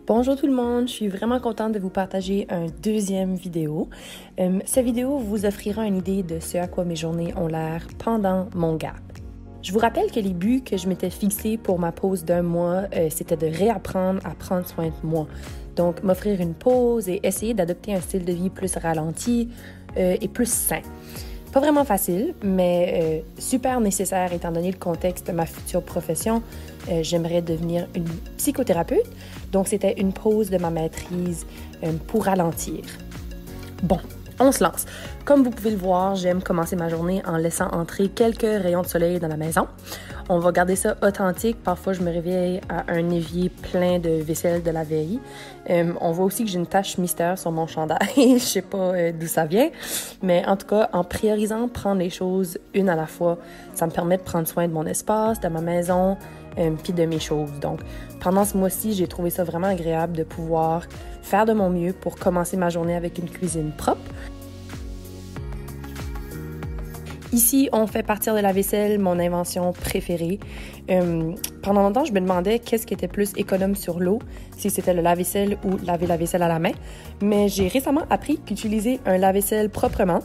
Bonjour tout le monde, je suis vraiment contente de vous partager un deuxième vidéo. Cette vidéo vous offrira une idée de ce à quoi mes journées ont l'air pendant mon gap. Je vous rappelle que les buts que je m'étais fixés pour ma pause d'un mois, c'était de réapprendre à prendre soin de moi. Donc, m'offrir une pause et essayer d'adopter un style de vie plus ralenti et plus sain. Pas vraiment facile, mais super nécessaire étant donné le contexte de ma future profession. J'aimerais devenir une psychothérapeute, donc c'était une pause de ma maîtrise pour ralentir. Bon, on se lance. Comme vous pouvez le voir, j'aime commencer ma journée en laissant entrer quelques rayons de soleil dans la maison. On va garder ça authentique. Parfois, je me réveille à un évier plein de vaisselle de la veille. On voit aussi que j'ai une tache mystère sur mon chandail. Je sais pas d'où ça vient. Mais en tout cas, en priorisant prendre les choses une à la fois, ça me permet de prendre soin de mon espace, de ma maison, puis de mes choses. Donc, pendant ce mois-ci, j'ai trouvé ça vraiment agréable de pouvoir faire de mon mieux pour commencer ma journée avec une cuisine propre. Ici, on fait partir de la vaisselle mon invention préférée. Pendant longtemps, je me demandais qu'est-ce qui était plus économe sur l'eau, si c'était le lave-vaisselle ou laver la vaisselle à la main. Mais j'ai récemment appris qu'utiliser un lave-vaisselle proprement,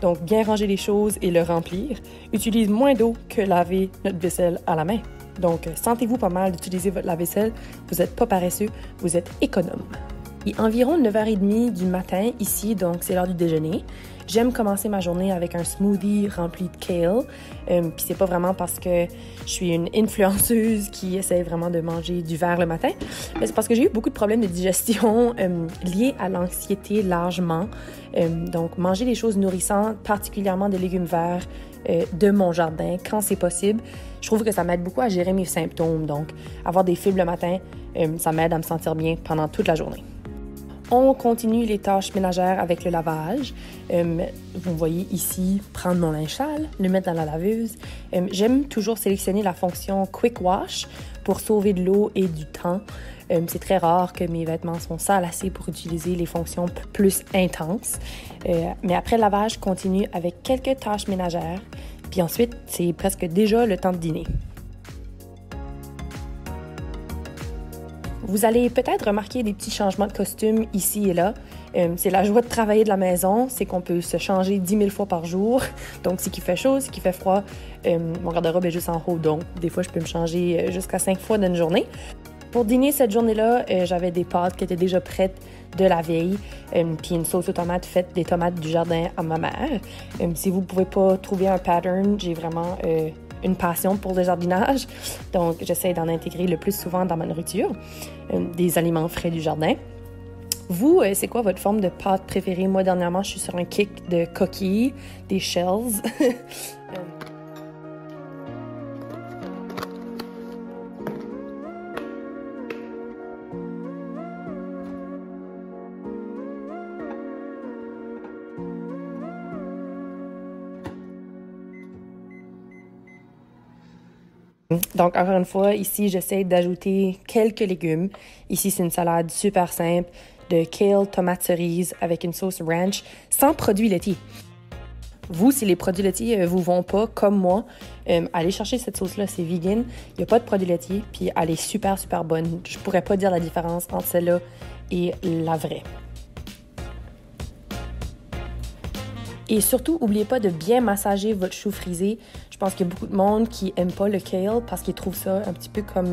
donc bien ranger les choses et le remplir, utilise moins d'eau que laver notre vaisselle à la main. Donc, sentez-vous pas mal d'utiliser votre lave-vaisselle. Vous n'êtes pas paresseux, vous êtes économe. Il est environ 9h30 du matin ici, donc c'est l'heure du déjeuner. J'aime commencer ma journée avec un smoothie rempli de kale. Puis c'est pas vraiment parce que je suis une influenceuse qui essaie vraiment de manger du vert le matin, mais c'est parce que j'ai eu beaucoup de problèmes de digestion liés à l'anxiété largement. Donc manger des choses nourrissantes, particulièrement des légumes verts de mon jardin quand c'est possible, je trouve que ça m'aide beaucoup à gérer mes symptômes. Donc avoir des fibres le matin, ça m'aide à me sentir bien pendant toute la journée. On continue les tâches ménagères avec le lavage. Vous voyez ici, prendre mon linge sale, le mettre dans la laveuse. J'aime toujours sélectionner la fonction Quick Wash pour sauver de l'eau et du temps. C'est très rare que mes vêtements sont sales assez pour utiliser les fonctions plus intenses. Mais après le lavage, je continue avec quelques tâches ménagères. Puis ensuite, c'est presque déjà le temps de dîner. Vous allez peut-être remarquer des petits changements de costume ici et là. C'est la joie de travailler de la maison, c'est qu'on peut se changer 10 000 fois par jour. Donc, c'est qu'il fait chaud, c'est qu'il fait froid. Mon garde-robe est juste en haut, donc des fois, je peux me changer jusqu'à 5 fois dans une journée. Pour dîner cette journée-là, j'avais des pâtes qui étaient déjà prêtes de la veille, puis une sauce aux tomates faite des tomates du jardin à ma mère. Si vous ne pouvez pas trouver un pattern, j'ai vraiment une passion pour le jardinage, donc j'essaie d'en intégrer le plus souvent dans ma nourriture, des aliments frais du jardin. Vous, c'est quoi votre forme de pâte préférée? Moi, dernièrement, je suis sur un kick de coquilles, des shells. Donc, encore une fois, ici, j'essaie d'ajouter quelques légumes. Ici, c'est une salade super simple de kale, tomates cerises avec une sauce ranch sans produits laitiers. Vous, si les produits laitiers vous vont pas, comme moi, allez chercher cette sauce-là, c'est vegan. Il n'y a pas de produits laitiers, puis elle est super, super bonne. Je pourrais pas dire la différence entre celle-là et la vraie. Et surtout, n'oubliez pas de bien massager votre chou frisé. Je pense qu'il y a beaucoup de monde qui n'aime pas le kale parce qu'ils trouvent ça un petit peu comme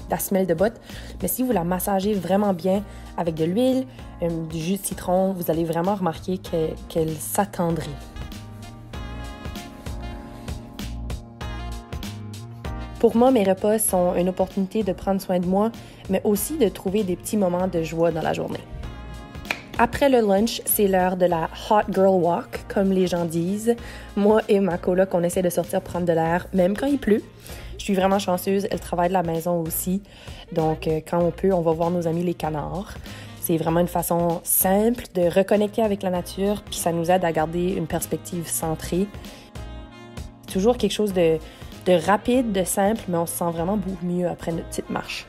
la semelle de botte. Mais si vous la massagez vraiment bien avec de l'huile, du jus de citron, vous allez vraiment remarquer qu'elle s'attendrit. Pour moi, mes repas sont une opportunité de prendre soin de moi, mais aussi de trouver des petits moments de joie dans la journée. Après le lunch, c'est l'heure de la hot girl walk, comme les gens disent. Moi et ma coloc, on essaie de sortir prendre de l'air, même quand il pleut. Je suis vraiment chanceuse, elle travaille de la maison aussi. Donc, quand on peut, on va voir nos amis les canards. C'est vraiment une façon simple de reconnecter avec la nature, puis ça nous aide à garder une perspective centrée. C'est toujours quelque chose de rapide, de simple, mais on se sent vraiment beaucoup mieux après notre petite marche.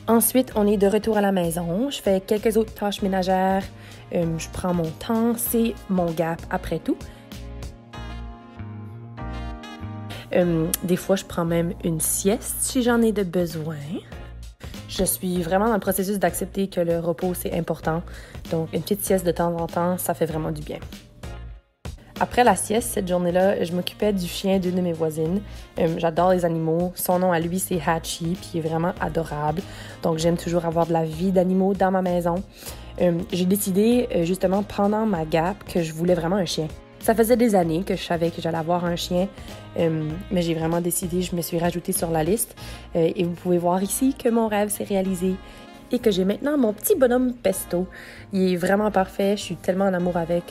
Ensuite, on est de retour à la maison. Je fais quelques autres tâches ménagères. Je prends mon temps. C'est mon gap après tout. Des fois, je prends même une sieste si j'en ai de besoin. Je suis vraiment dans le processus d'accepter que le repos, c'est important. Donc, une petite sieste de temps en temps, ça fait vraiment du bien. Après la sieste, cette journée-là, je m'occupais du chien d'une de mes voisines. J'adore les animaux. Son nom à lui, c'est Hatchie, puis il est vraiment adorable. Donc, j'aime toujours avoir de la vie d'animaux dans ma maison. J'ai décidé, justement, pendant ma gap, que je voulais vraiment un chien. Ça faisait des années que je savais que j'allais avoir un chien, mais j'ai vraiment décidé, je me suis rajoutée sur la liste. Et vous pouvez voir ici que mon rêve s'est réalisé et que j'ai maintenant mon petit bonhomme Pesto. Il est vraiment parfait, je suis tellement en amour avec.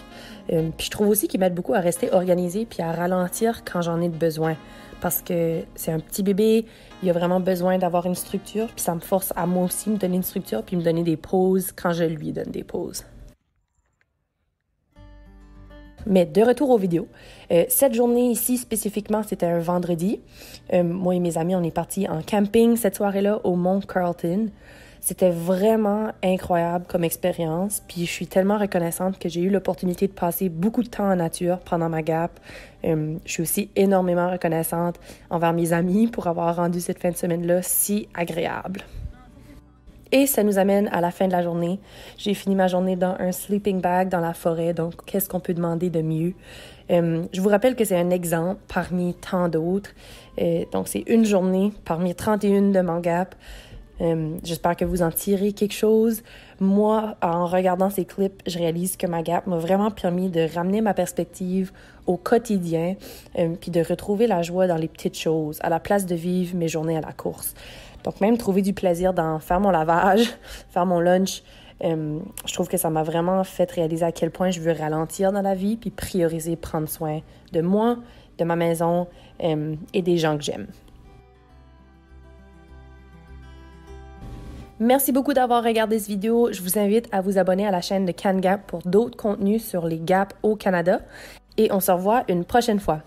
Puis je trouve aussi qu'il m'aide beaucoup à rester organisée puis à ralentir quand j'en ai de besoin. Parce que c'est un petit bébé, il a vraiment besoin d'avoir une structure, puis ça me force à moi aussi me donner une structure puis me donner des pauses quand je lui donne des pauses. Mais de retour aux vidéos, cette journée ici spécifiquement, c'était un vendredi. Moi et mes amis, on est partis en camping cette soirée-là au Mont Carlton. C'était vraiment incroyable comme expérience, puis je suis tellement reconnaissante que j'ai eu l'opportunité de passer beaucoup de temps en nature pendant ma gap. Je suis aussi énormément reconnaissante envers mes amis pour avoir rendu cette fin de semaine-là si agréable. Et ça nous amène à la fin de la journée. J'ai fini ma journée dans un sleeping bag dans la forêt, donc qu'est-ce qu'on peut demander de mieux? Je vous rappelle que c'est un exemple parmi tant d'autres. Donc c'est une journée parmi 31 de mon gap. J'espère que vous en tirez quelque chose. Moi, en regardant ces clips, je réalise que ma gap m'a vraiment permis de ramener ma perspective au quotidien, puis de retrouver la joie dans les petites choses, à la place de vivre mes journées à la course. Donc même trouver du plaisir dans faire mon lavage, faire mon lunch, je trouve que ça m'a vraiment fait réaliser à quel point je veux ralentir dans la vie, puis prioriser prendre soin de moi, de ma maison et des gens que j'aime. Merci beaucoup d'avoir regardé cette vidéo. Je vous invite à vous abonner à la chaîne de CanGap pour d'autres contenus sur les gaps au Canada. Et on se revoit une prochaine fois.